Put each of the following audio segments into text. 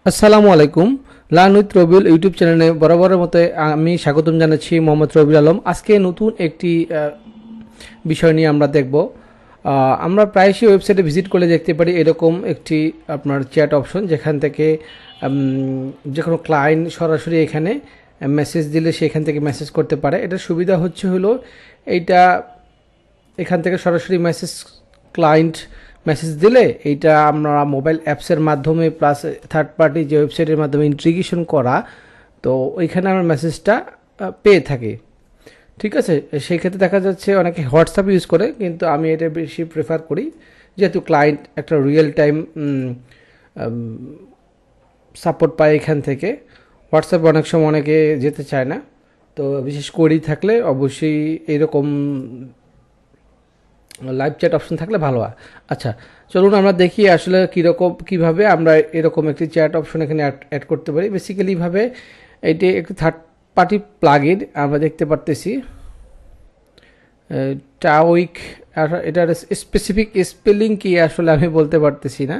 আসসালামু আলাইকুম। Learn with Rabiul YouTube চ্যানেলে বরাবরের মতো আমি স্বাগতম জানাচ্ছি মোহাম্মদ রবিউল আলম। আজকে নতুন একটি বিষয় নিয়ে আমরা দেখব। আমরা প্রায়শই ওয়েবসাইটে ভিজিট করলে দেখতে পারি এরকম একটি আপনার চ্যাট অপশন, যেখান থেকে যে কোনো ক্লায়েন্ট সরাসরি এখানে মেসেজ দিলে সে এখান থেকে মেসেজ করতে পারে। এটার সুবিধা হলো এইটা এখান থেকে সরাসরি ক্লায়েন্ট মেসেজ দিলে এইটা আমরা মোবাইল অ্যাপসের মাধ্যমে প্লাস থার্ড পার্টি যে ওয়েবসাইটের মাধ্যমে ইন্টিগ্রেশন করা, তো ওইখানে আমরা মেসেজটা পেয়ে থাকি। ঠিক আছে, সেই ক্ষেত্রে দেখা যাচ্ছে অনেকে হোয়াটসঅ্যাপ ইউজ করে, কিন্তু আমি এটা বেশি প্রেফার করি, যেহেতু ক্লায়েন্ট একটা রিয়েল টাইম সাপোর্ট পায় এখান থেকে। হোয়াটসঅ্যাপ অনেক সময় অনেকে যেতে চায় না, তো বিশেষ করেই থাকলে অবশ্যই এরকম লাইভ চ্যাট অপশন থাকলে ভালো হয়। আচ্ছা, চলুন আমরা দেখি আসলে কীভাবে আমরা এরকম একটি চ্যাট অপশন এখানে অ্যাড করতে পারি। বেসিক্যালিভাবে এটি একটি থার্ড পার্টি প্লাগইন আমরা দেখতে পারতেছি, টাউইক। এটার স্পেসিফিক স্পেলিং কি আসলে আমি বলতে পারতেছি না,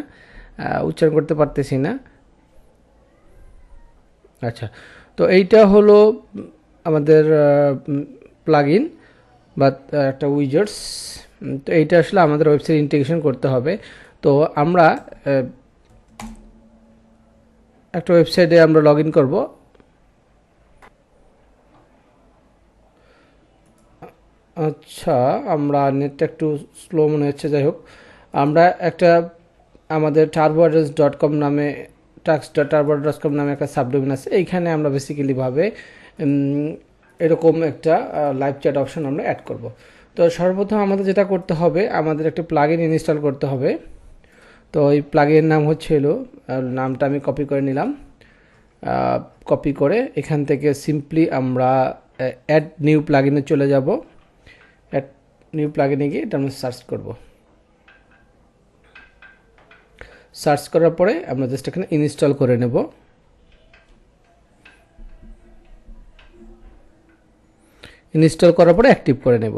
উচ্চারণ করতে পারতেছি না। আচ্ছা, তো এইটা হলো আমাদের প্লাগইন বা একটা উইজার্ডস। তো এইটা আসলে আমাদের ওয়েবসাইট ইন্টিগ্রেশন করতে হবে। তো আমরা একটা ওয়েবসাইটে আমরা লগ ইন করবো। আচ্ছা, আমরা নেটটা একটু স্লো মনে হচ্ছে, যাই হোক আমরা একটা আমাদের turboadress.com নামে tax.turboadress.com নামে একটা সাবডোমেন আছে, এইখানে আমরা বেসিক্যালিভাবে এরকম একটা লাইভ চ্যাট অপশন আমরা অ্যাড করব। তো সর্বপ্রথম আমাদের যেটা করতে হবে, আমাদের একটা প্লাগইন ইনস্টল করতে হবে। তো এই প্লাগইনের নাম নামটা আমি কপি করে নিলাম। কপি করে এখান থেকে সিম্পলি আমরা অ্যাড নিউ প্লাগইনে চলে যাব। অ্যাড নিউ প্লাগইনে গিয়ে এটা আমরা সার্চ করব। সার্চ করার পরে আমরা জাস্ট এখানে ইনস্টল করে নেব। ইনস্টল করার পরে অ্যাক্টিভ করে নেব।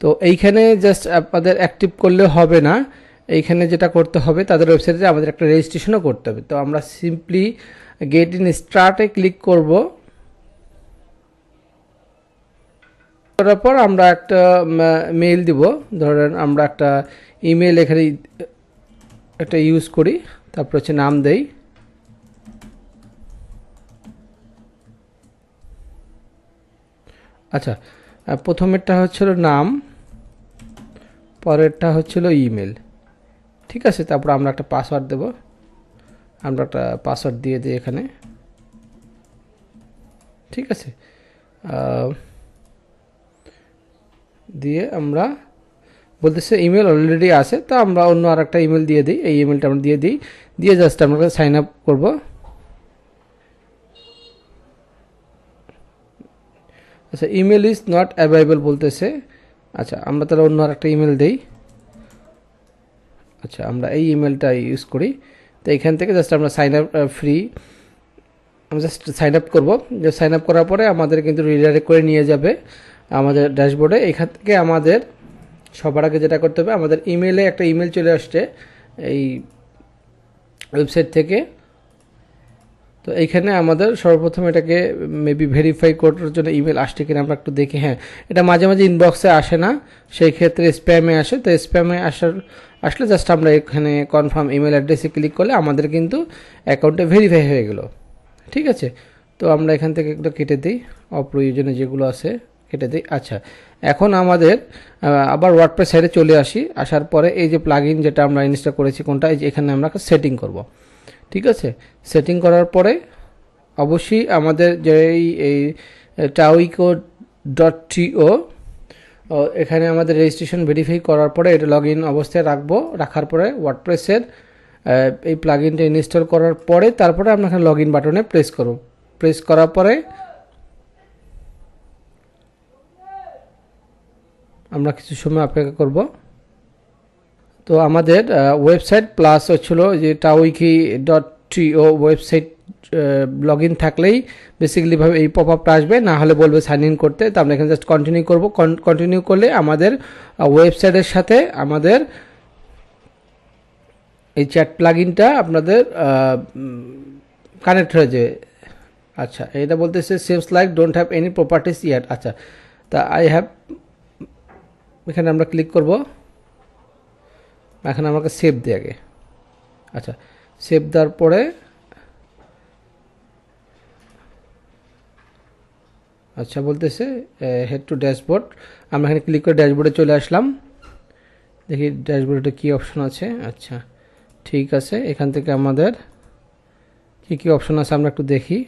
তো এইখানে জাস্ট আপনাদের অ্যাক্টিভ করলে হবে না, এইখানে যেটা করতে হবে তাদের ওয়েবসাইটে আমাদের একটা রেজিস্ট্রেশনও করতে হবে। তো আমরা সিম্পলি গেট ইন স্টার্টে ক্লিক করব। করার পর আমরা একটা মেইল দিব। ধরেন আমরা একটা ইমেল এখানে একটা ইউজ করি, তারপর নাম দেই। আচ্ছা, প্রথমেরটা হচ্ছিল নাম, পরেরটা হচ্ছিল ইমেল। ঠিক আছে, তারপর আমরা একটা পাসওয়ার্ড দেব। আমরা একটা পাসওয়ার্ড দিয়ে দিই এখানে। ঠিক আছে, দিয়ে আমরা বলতেছে ইমেল অলরেডি আছে, তো আমরা অন্য আর একটা ইমেল দিয়ে দিই। এই ইমেলটা আমরা দিয়ে জাস্ট আমরা সাইন আপ করব। আচ্ছা, ইমেল ইজ নট অ্যাভেলেবল বলতেছে। আচ্ছা, আমরা তাহলে অন্য আর একটা ইমেল দিই। আচ্ছা, আমরা এই ইমেলটা ইউজ করি। তো এখান থেকে জাস্ট আমরা সাইন আপ ফ্রি, আমরা জাস্ট সাইন আপ করবো। যে সাইন আপ করার পরে আমাদের কিন্তু রিডাইরেক্ট করে নিয়ে যাবে আমাদের ড্যাশবোর্ডে। এখান থেকে আমাদের সবার আগে যেটা করতে হবে, আমাদের ইমেলে একটা ইমেল চলে আসছে এই ওয়েবসাইট থেকে। তো এইখানে আমাদের সর্বপ্রথম এটাকে মেবি ভেরিফাই করার জন্য ইমেল আসছে কিনা আমরা একটু দেখি। হ্যাঁ, এটা মাঝে মাঝে ইনবক্সে আসে না, সেই ক্ষেত্রে স্প্যামে আসে। তো স্প্যামে আসলে জাস্ট আমরা এখানে কনফার্ম ইমেল অ্যাড্রেসে ক্লিক করলে আমাদের কিন্তু অ্যাকাউন্টে ভেরিফাই হয়ে গেল। ঠিক আছে, তো আমরা এখান থেকে একটু কেটে দিই, অপ্রয়োজনীয় যেগুলো আছে কেটে দিই। আচ্ছা, এখন আমাদের আবার ওয়ার্ডপ্রেস সাইডে চলে আসার পরে এই যে প্লাগইন যেটা আমরা ইনস্টল করেছি কোনটা, এই যে এখানে আমরা সেটিং করব। ঠিক আছে, সেটিং করার পরে অবশ্যই আমাদের যে এই tauico.to এখানে আমাদের রেজিস্ট্রেশন ভেরিফাই করার পরে এটা লগ ইন অবস্থায় রাখার পরে ওয়ার্ডপ্রেসের এই প্লাগইনটা ইনস্টল করার পরে তারপরে আমরা এখানে লগ ইন বাটনে প্রেস করার পরে আমরা কিছু সময় অপেক্ষা করব। তো আমাদের ওয়েবসাইট প্লাস হচ্ছিল যে tauiki.to ওয়েবসাইট লগ ইন থাকলেই বেসিক্যালিভাবে এই পপ আপটা আসবে, না হলে বলবে সাইন ইন করতে। তো আমরা এখানে জাস্ট কন্টিনিউ করব। কন্টিনিউ করলে আমাদের ওয়েবসাইটের সাথে আমাদের এই চ্যাট প্লাগইনটা আপনাদের কানেক্ট হয়ে যাবে। আচ্ছা, এটা বলতেছে saves like don't have any properties yacht. আচ্ছা, তা আই হ্যাভ, এখানে আমরা ক্লিক করব, এখানে আমাকে সেভ দিয়ে আগে। আচ্ছা, সেভ দেওয়ার পরে আচ্ছা বলতেছে হেড টু ড্যাশবোর্ড, আমরা এখানে ক্লিক করে ড্যাশবোর্ডে চলে আসলাম। দেখি ড্যাশবোর্ডে কী অপশন আছে। আচ্ছা ঠিক আছে, এখান থেকে আমাদের কী কী অপশন আছে আমরা একটু দেখি।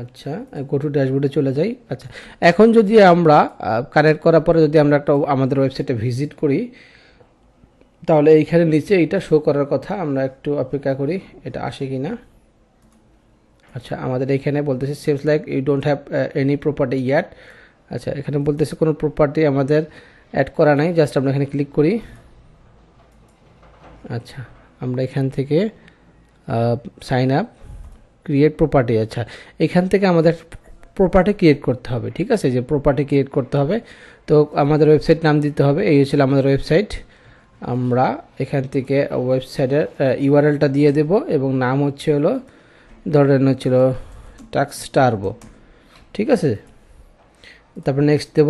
আচ্ছা, গো টু ড্যাশবোর্ডে চলে যাই। আচ্ছা, এখন যদি আমরা কানেক্ট করার পরে যদি আমরা একটা আমাদের ওয়েবসাইটে ভিজিট করি, তাহলে এইখানে নিচে এইটা শো করার কথা। আমরা একটু অপেক্ষা করি এটা আসে কি না। আচ্ছা, আমাদের এইখানে বলতেছে saves like you don't have any property yet. আচ্ছা, এখানে বলতেছে কোনো প্রপার্টি আমাদের অ্যাড করা নাই, জাস্ট আমরা এখানে ক্লিক করি। আচ্ছা, আমরা এখান থেকে সাইন আপ ক্রিয়েট প্রপার্টি। আচ্ছা, এখান থেকে আমাদের প্রপার্টি ক্রিয়েট করতে হবে। ঠিক আছে, যে প্রপার্টি ক্রিয়েট করতে হবে, তো আমাদের ওয়েবসাইট নাম দিতে হবে। এই হচ্ছিল আমাদের ওয়েবসাইট। আমরা এখান থেকে ওয়েবসাইটের ইউআরএলটা দিয়ে দেব এবং নাম হলো ধরেন হচ্ছিল টাক্স টার্বো। ঠিক আছে, তারপর নেক্সট দেব।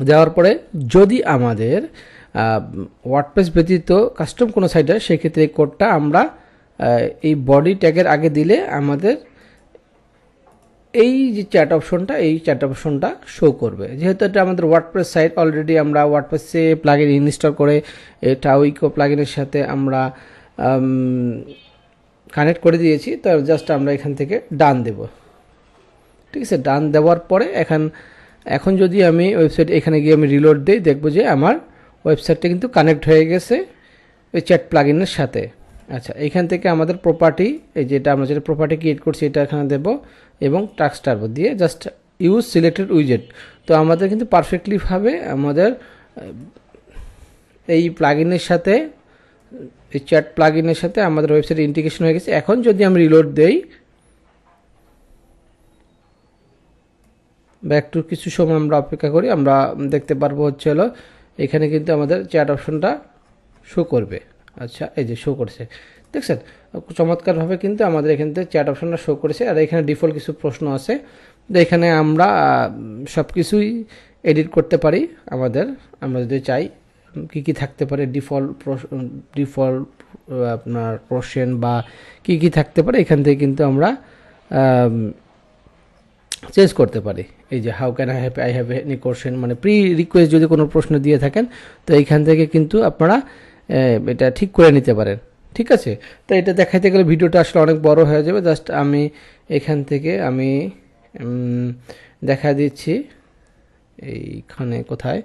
দেওয়ার পরে যদি আমাদের ওয়ার্ডপ্রেস ব্যতীত কাস্টম কোনো সাইট হয়, সেক্ষেত্রে এই কোডটা আমরা এই বডি ট্যাগের আগে দিলে আমাদের এই যে চ্যাট অপশনটা, এই চ্যাট অপশনটা শো করবে। যেহেতু এটা আমাদের ওয়ার্ডপ্রেস সাইট, অলরেডি আমরা ওয়ার্ডপ্রেসে প্লাগইন ইনস্টল করে এটা উইকো প্লাগইনের সাথে আমরা কানেক্ট করে দিয়েছি। তো জাস্ট আমরা এখান থেকে ডান দেব। ঠিক আছে, ডান দেওয়ার পরে এখন যদি আমি ওয়েবসাইট এখানে গিয়ে আমি রিলোড দিই, দেখবো যে আমার ওয়েবসাইটটা কিন্তু কানেক্ট হয়ে গেছে ওই চ্যাট প্লাগইনের সাথে। আচ্ছা, এখান থেকে আমাদের প্রপার্টি, এই যেটা আমরা যেটা প্রপার্টি ক্রিয়েট করছি এটা এখানে দেব এবং টাক্স টার্বো দিয়ে জাস্ট ইউজ সিলেক্টেড উইজেট। তো আমাদের কিন্তু পারফেক্টলিভাবে আমাদের এই প্লাগইনের সাথে, এই চ্যাট প্লাগইনের সাথে আমাদের ওয়েবসাইট ইন্টিগ্রেশন হয়ে গেছে। এখন যদি আমি রিলোড দেই বা একটু কিছু সময় আমরা অপেক্ষা করি, আমরা দেখতে পারবো এখানে কিন্তু আমাদের চ্যাট অপশনটা শো করবে। আচ্ছা, এই যে শো করছে, দেখছেন চমৎকারভাবে কিন্তু আমাদের এখান থেকে চ্যাট অপশনটা শো করেছে। আর এখানে ডিফল্ট কিছু প্রশ্ন আছে, তো এখানে আমরা সব কিছুই এডিট করতে পারি। আমরা যদি চাই কি কি থাকতে পারে, ডিফল্ট আপনার কোশ্চেন বা কি কি থাকতে পারে, এখান থেকে কিন্তু আমরা চেঞ্জ করতে পারি। এই যে how can I have any question, মানে প্রি রিকোয়েস্ট যদি কোনো প্রশ্ন দিয়ে থাকেন, তো এইখান থেকে কিন্তু আপনারা এটা ঠিক করে নিতে পারেন। ঠিক আছে, তো এটা দেখাইতে গেলে ভিডিওটা আসলে অনেক বড় হয়ে যাবে। জাস্ট আমি এখান থেকে আমি দেখা দিচ্ছি এইখানে কোথায়।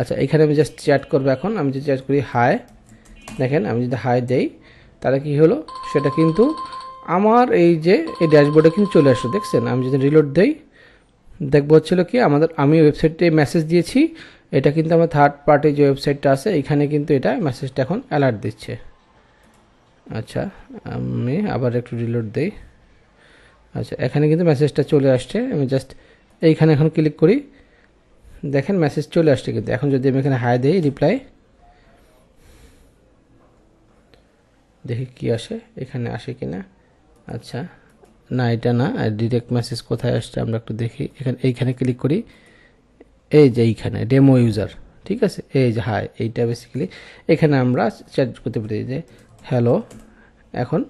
আচ্ছা, এখানে আমি জাস্ট চ্যাট করবো। এখন আমি যদি চ্যাট করি হাই, দেখেন আমি যদি হাই দেই তাহলে কি হলো, সেটা কিন্তু আমার এই যে এই ড্যাশবোর্ডে কিন্তু চলে আসলো। দেখছেন, আমি যদি রিলোড দেই দেখবো কি আমি ওয়েবসাইটে মেসেজ দিয়েছি, এটা কিন্তু আমার থার্ড পার্টি যে ওয়েবসাইটটা আছে এখানে কিন্তু এটা মেসেজটা এখন অ্যালার্ট দিচ্ছে। আচ্ছা, আমি আবার একটু রিলোড দেই। আচ্ছা, এখানে কিন্তু মেসেজটা চলে আসছে। আমি জাস্ট এইখানে এখন ক্লিক করি, দেখেন মেসেজ চলে আসছে কিন্তু। এখন যদি আমি এখানে হাই দেই রিপ্লাই, দেখি কি আসে, এখানে আসে কিনা। আচ্ছা, না এটা না, ডিরেক্ট মেসেজ কোথায় আসছে আমরা একটু দেখি। এইখানে ক্লিক করি, এই যে এইখানে ডেমো ইউজার। ঠিক আছে, এই যে হাই, এইটা বেসিক্যালি এখানে আমরা চ্যাট করতে পারি যে হ্যালো। এখন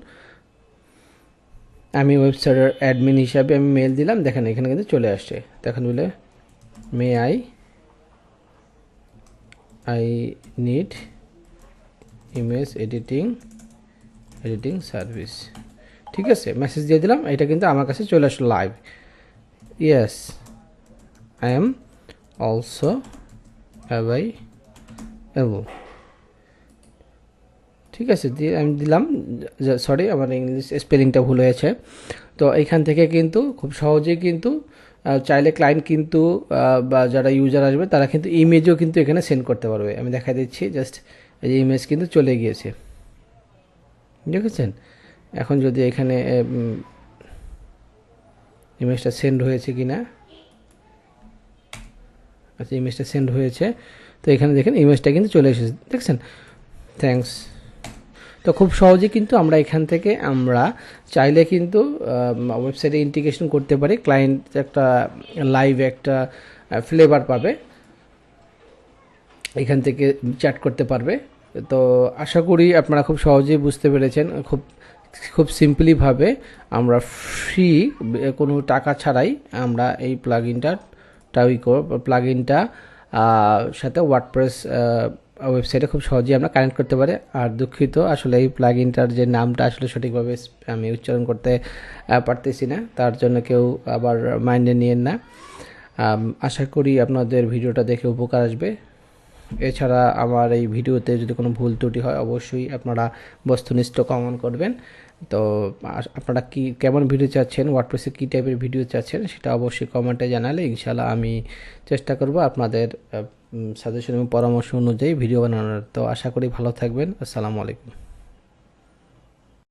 আমি ওয়েবসাইটের অ্যাডমিন হিসাবে আমি মেল দিলাম, দেখেন এখানে কিন্তু চলে আসছে। দেখেন বলে may I need image editing service. ঠিক আছে, মেসেজ দিয়ে দিলাম, এটা কিন্তু আমার কাছে চলে আসলো live. Yes I am also available. ঠিক আছে, দিয়ে আমি দিলাম। সরি, আমার ইংলিশ স্পেলিংটা ভুল হয়েছে। তো এইখান থেকে কিন্তু খুব সহজেই কিন্তু চাইলে ক্লায়েন্ট কিন্তু বা যারা ইউজার আসবে তারা কিন্তু ইমেজও কিন্তু এখানে সেন্ড করতে পারবে। আমি দেখা দিচ্ছি, জাস্ট এই যে ইমেজ কিন্তু চলে গিয়েছে, দেখেছেন। এখন যদি এখানে ইমেজটা সেন্ড হয়েছে কিনা, আচ্ছা ইমেজটা সেন্ড হয়েছে। তো এখানে দেখেন ইমেজটা কিন্তু চলে এসেছে, দেখছেন। থ্যাঙ্কস। তো খুব সহজে কিন্তু আমরা এখান থেকে আমরা চাইলে কিন্তু ওয়েবসাইটে ইন্টিগ্রেশন করতে পারি, ক্লায়েন্ট একটা লাইভ একটা ফ্লেভার পাবে, এখান থেকে চ্যাট করতে পারবে। তো আশা করি আপনারা খুব সহজেই বুঝতে পেরেছেন, খুব সিম্পলিভাবে আমরা ফ্রি কোনো টাকা ছাড়াই আমরা এই প্লাগইনটা সাথে ওয়ার্ডপ্রেস ওয়েবসাইটে খুব সহজেই আমরা কানেক্ট করতে পারি। আর দুঃখিত, আসলে এই প্লাগইনটার যে নামটা আসলে সঠিকভাবে আমি উচ্চারণ করতে পারতেছি না, তার জন্য কেউ আবার মাইন্ডে নিয়েন না। আশা করি আপনাদের ভিডিওটা দেখে উপকার আসবে। এছাড়া আমার এই ভিডিওতে যদি কোনো ভুল ত্রুটি হয় অবশ্যই আপনারা বস্তুনিষ্ঠ কমেন্ট করবেন। তো আপনারা কেমন ভিডিও চাচ্ছেন, ওয়ার্ডপ্রেসে কী টাইপের ভিডিও চাচ্ছেন সেটা অবশ্যই কমেন্টে জানালে ইনশাআল্লাহ আমি চেষ্টা করব আপনাদের সাজেশন এবং পরামর্শ অনুযায়ী ভিডিও বানানোর। তো আশা করি ভালো থাকবেন। আসসালামু আলাইকুম।